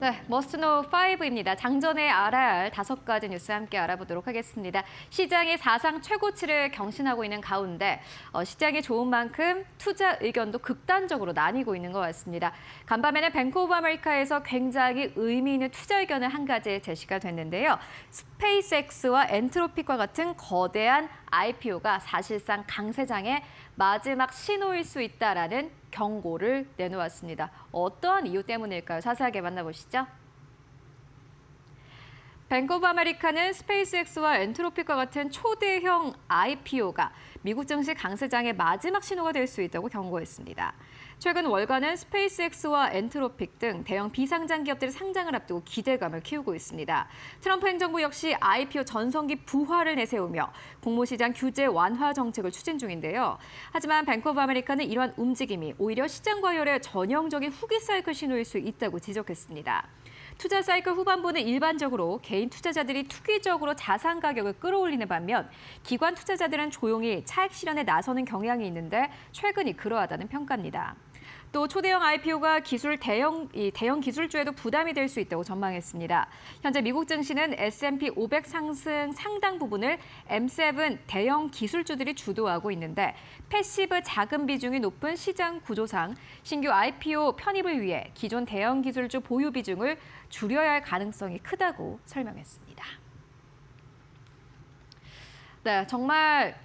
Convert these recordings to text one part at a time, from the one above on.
네, 머스트노우 5입니다. 장전에 알아야 할 5가지 뉴스 함께 알아보도록 하겠습니다. 시장이 사상 최고치를 경신하고 있는 가운데 시장이 좋은 만큼 투자 의견도 극단적으로 나뉘고 있는 것 같습니다. 간밤에는 뱅크 오브 아메리카에서 굉장히 의미 있는 투자 의견을 한 가지 제시가 됐는데요. 스페이스X와 엔트로픽과 같은 거대한 IPO가 사실상 강세장의 마지막 신호일 수 있다라는 경고를 내놓았습니다. 어떠한 이유 때문일까요? 자세하게 만나보시죠. 뱅크 오브 아메리카는 스페이스X와 엔트로픽과 같은 초대형 IPO가 미국 증시 강세장의 마지막 신호가 될 수 있다고 경고했습니다. 최근 월가는 스페이스X와 엔트로픽 등 대형 비상장 기업들의 상장을 앞두고 기대감을 키우고 있습니다. 트럼프 행정부 역시 IPO 전성기 부활을 내세우며 공모시장 규제 완화 정책을 추진 중인데요. 하지만 뱅크 오브 아메리카는 이러한 움직임이 오히려 시장 과열의 전형적인 후기 사이클 신호일 수 있다고 지적했습니다. 투자 사이클 후반부는 일반적으로 개인 투자자들이 투기적으로 자산 가격을 끌어올리는 반면 기관 투자자들은 조용히 차익 실현에 나서는 경향이 있는데 최근이 그러하다는 평가입니다. 또 초대형 IPO가 대형 기술주에도 부담이 될 수 있다고 전망했습니다. 현재 미국 증시는 S&P 500 상승 상당 부분을 M7 대형 기술주들이 주도하고 있는데 패시브 자금 비중이 높은 시장 구조상 신규 IPO 편입을 위해 기존 대형 기술주 보유 비중을 줄여야 할 가능성이 크다고 설명했습니다. 네, 정말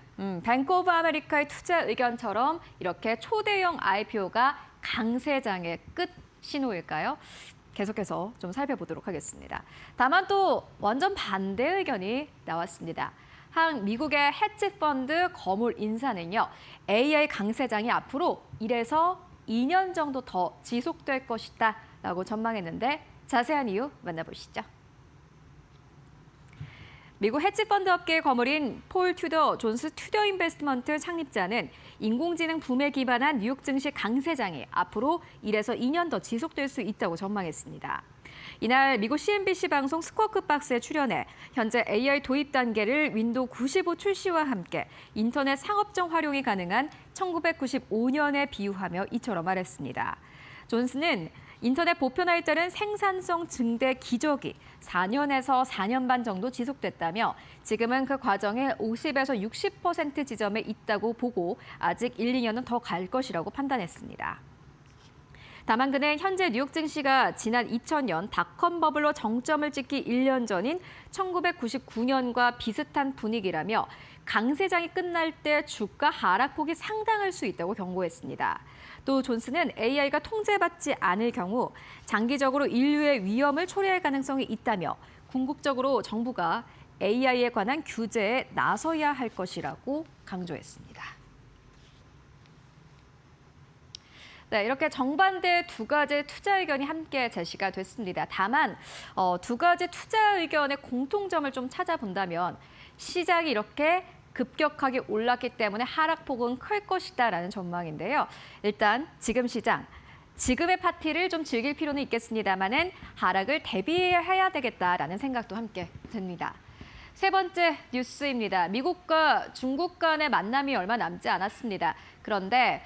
뱅크 오브 아메리카의 투자 의견처럼 이렇게 초대형 IPO가 강세장의 끝 신호일까요? 계속해서 좀 살펴보도록 하겠습니다. 다만 또 완전 반대 의견이 나왔습니다. 한 미국의 헤지펀드 거물 인사는요, AI 강세장이 앞으로 1에서 2년 정도 더 지속될 것이다 라고 전망했는데 자세한 이유 만나보시죠. 미국 헤지펀드 업계의 거물인 폴 튜더 존스 튜더 인베스트먼트 창립자는 인공지능 붐에 기반한 뉴욕 증시 강세장이 앞으로 1에서 2년 더 지속될 수 있다고 전망했습니다. 이날 미국 CNBC 방송 스쿼크 박스에 출연해 현재 AI 도입 단계를 윈도우 95 출시와 함께 인터넷 상업적 활용이 가능한 1995년에 비유하며 이처럼 말했습니다. 존스는 인터넷 보편화에 따른 생산성 증대 기적이 4년에서 4년 반 정도 지속됐다며 지금은 그 과정의 50에서 60% 지점에 있다고 보고 아직 1, 2년은 더 갈 것이라고 판단했습니다. 다만 그는 현재 뉴욕 증시가 지난 2000년 닷컴 버블로 정점을 찍기 1년 전인 1999년과 비슷한 분위기라며 강세장이 끝날 때 주가 하락폭이 상당할 수 있다고 경고했습니다. 또 존스는 AI가 통제받지 않을 경우 장기적으로 인류의 위험을 초래할 가능성이 있다며 궁극적으로 정부가 AI에 관한 규제에 나서야 할 것이라고 강조했습니다. 네, 이렇게 정반대 두 가지 투자 의견이 함께 제시가 됐습니다. 다만 두 가지 투자 의견의 공통점을 좀 찾아본다면 시장이 이렇게 급격하게 올랐기 때문에 하락폭은 클 것이다라는 전망인데요. 일단 지금 시장, 지금의 파티를 좀 즐길 필요는 있겠습니다만은 하락을 대비해야 되겠다라는 생각도 함께 듭니다. 세 번째 뉴스입니다. 미국과 중국 간의 만남이 얼마 남지 않았습니다. 그런데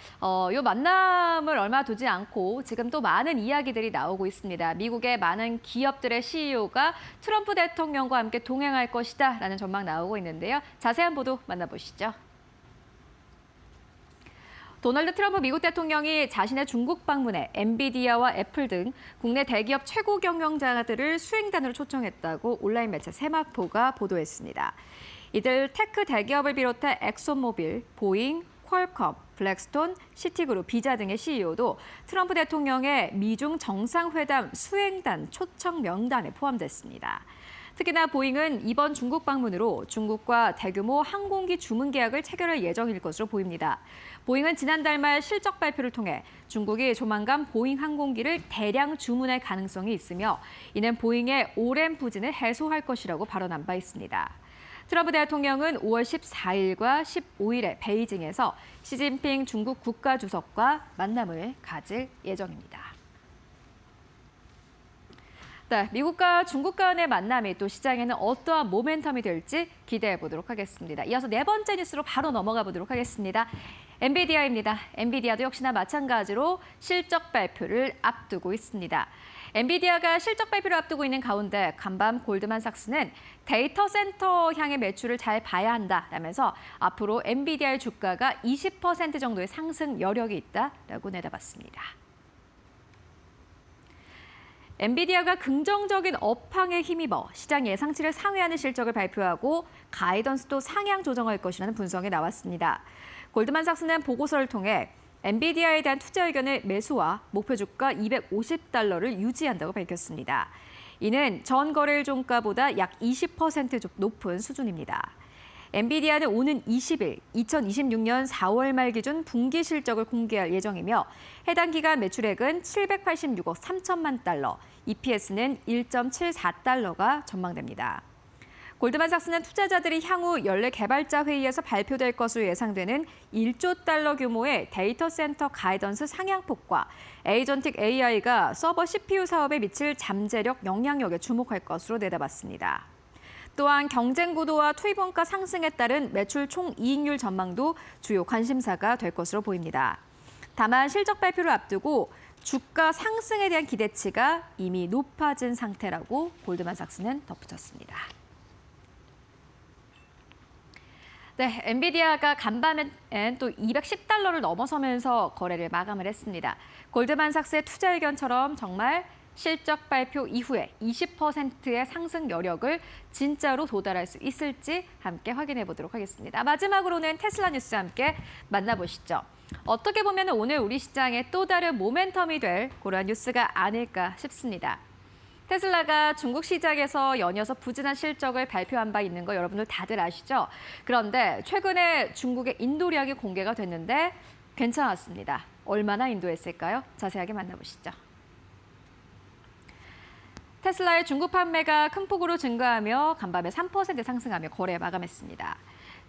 이 만남을 얼마 두지 않고 지금 또 많은 이야기들이 나오고 있습니다. 미국의 많은 기업들의 CEO가 트럼프 대통령과 함께 동행할 것이다라는 전망 나오고 있는데요. 자세한 보도 만나보시죠. 도널드 트럼프 미국 대통령이 자신의 중국 방문에 엔비디아와 애플 등 국내 대기업 최고 경영자들을 수행단으로 초청했다고 온라인 매체 세마포가 보도했습니다. 이들 테크 대기업을 비롯해 엑소모빌, 보잉, 퀄컴, 블랙스톤, 시티그룹, 비자 등의 CEO도 트럼프 대통령의 미중 정상회담 수행단 초청 명단에 포함됐습니다. 특히나 보잉은 이번 중국 방문으로 중국과 대규모 항공기 주문 계약을 체결할 예정일 것으로 보입니다. 보잉은 지난달 말 실적 발표를 통해 중국이 조만간 보잉 항공기를 대량 주문할 가능성이 있으며 이는 보잉의 오랜 부진을 해소할 것이라고 발언한 바 있습니다. 트럼프 대통령은 5월 14일과 15일에 베이징에서 시진핑 중국 국가주석과 만남을 가질 예정입니다. 네, 미국과 중국 간의 만남이 또 시장에는 어떠한 모멘텀이 될지 기대해 보도록 하겠습니다. 이어서 네 번째 뉴스로 바로 넘어가 보도록 하겠습니다. 엔비디아입니다. 엔비디아도 역시나 마찬가지로 실적 발표를 앞두고 있습니다. 엔비디아가 실적 발표를 앞두고 있는 가운데 간밤 골드만삭스는 데이터 센터 향의 매출을 잘 봐야 한다라면서 앞으로 엔비디아의 주가가 20% 정도의 상승 여력이 있다라고 내다봤습니다. 엔비디아가 긍정적인 업황에 힘입어 시장 예상치를 상회하는 실적을 발표하고 가이던스도 상향 조정할 것이라는 분석이 나왔습니다. 골드만삭스는 보고서를 통해 엔비디아에 대한 투자 의견을 매수와 목표 주가 $250를 유지한다고 밝혔습니다. 이는 전 거래일 종가보다 약 20% 높은 수준입니다. 엔비디아는 오는 20일, 2026년 4월 말 기준 분기 실적을 공개할 예정이며 해당 기간 매출액은 786억 3천만 달러, EPS는 1.74달러가 전망됩니다. 골드만삭스는 투자자들이 향후 연례 개발자 회의에서 발표될 것으로 예상되는 1조 달러 규모의 데이터 센터 가이던스 상향폭과 에이전틱 AI가 서버 CPU 사업에 미칠 잠재력 영향력에 주목할 것으로 내다봤습니다. 또한 경쟁 구도와 투입 원가 상승에 따른 매출 총이익률 전망도 주요 관심사가 될 것으로 보입니다. 다만 실적 발표를 앞두고 주가 상승에 대한 기대치가 이미 높아진 상태라고 골드만삭스는 덧붙였습니다. 네, 엔비디아가 간밤엔 또 $210를 넘어서면서 거래를 마감을 했습니다. 골드만삭스의 투자 의견처럼 정말 실적 발표 이후에 20%의 상승 여력을 진짜로 도달할 수 있을지 함께 확인해 보도록 하겠습니다. 마지막으로는 테슬라 뉴스 함께 만나보시죠. 어떻게 보면 오늘 우리 시장의 또 다른 모멘텀이 될 그런 뉴스가 아닐까 싶습니다. 테슬라가 중국 시장에서 연이어서 부진한 실적을 발표한 바 있는 거 여러분들 다들 아시죠? 그런데 최근에 중국의 인도량이 공개가 됐는데 괜찮았습니다. 얼마나 인도했을까요? 자세하게 만나보시죠. 테슬라의 중국 판매가 큰 폭으로 증가하며 간밤에 3% 상승하며 거래 마감했습니다.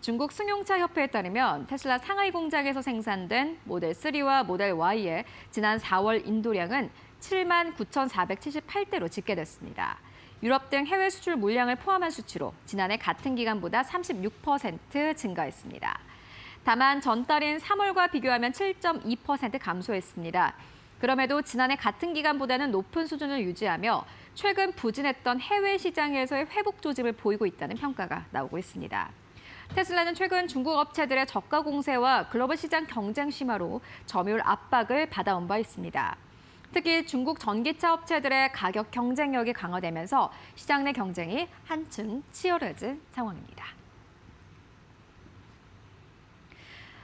중국 승용차 협회에 따르면 테슬라 상하이 공장에서 생산된 모델 3와 모델 Y의 지난 4월 인도량은 79,478대로 집계됐습니다. 유럽 등 해외 수출 물량을 포함한 수치로 지난해 같은 기간보다 36% 증가했습니다. 다만 전달인 3월과 비교하면 7.2% 감소했습니다. 그럼에도 지난해 같은 기간보다는 높은 수준을 유지하며 최근 부진했던 해외 시장에서의 회복 조짐을 보이고 있다는 평가가 나오고 있습니다. 테슬라는 최근 중국 업체들의 저가 공세와 글로벌 시장 경쟁 심화로 점유율 압박을 받아온 바 있습니다. 특히 중국 전기차 업체들의 가격 경쟁력이 강화되면서 시장 내 경쟁이 한층 치열해진 상황입니다.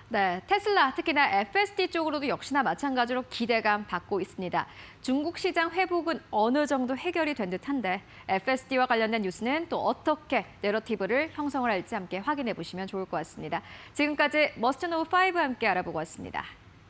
네, 테슬라, 특히나 FSD 쪽으로도 역시나 마찬가지로 기대감 받고 있습니다. 중국 시장 회복은 어느 정도 해결이 된 듯한데 FSD와 관련된 뉴스는 또 어떻게 내러티브를 형성을 할지 함께 확인해 보시면 좋을 것 같습니다. 지금까지 머스트 노브 5 함께 알아보고 왔습니다.